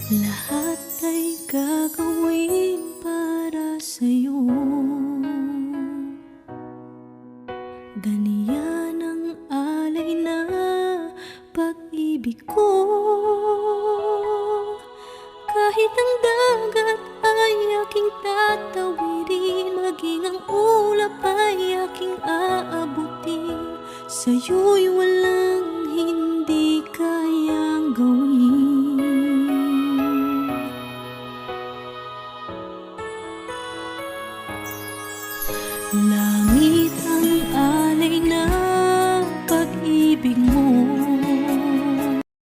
Lahat ay gagawin para sa'yo. Ganiyan ang alay na pag-ibig ko. Kahit ang dagat ay aking tatawirin, maging ang ulap ay aking aabutin, sa'yo'y walang hindi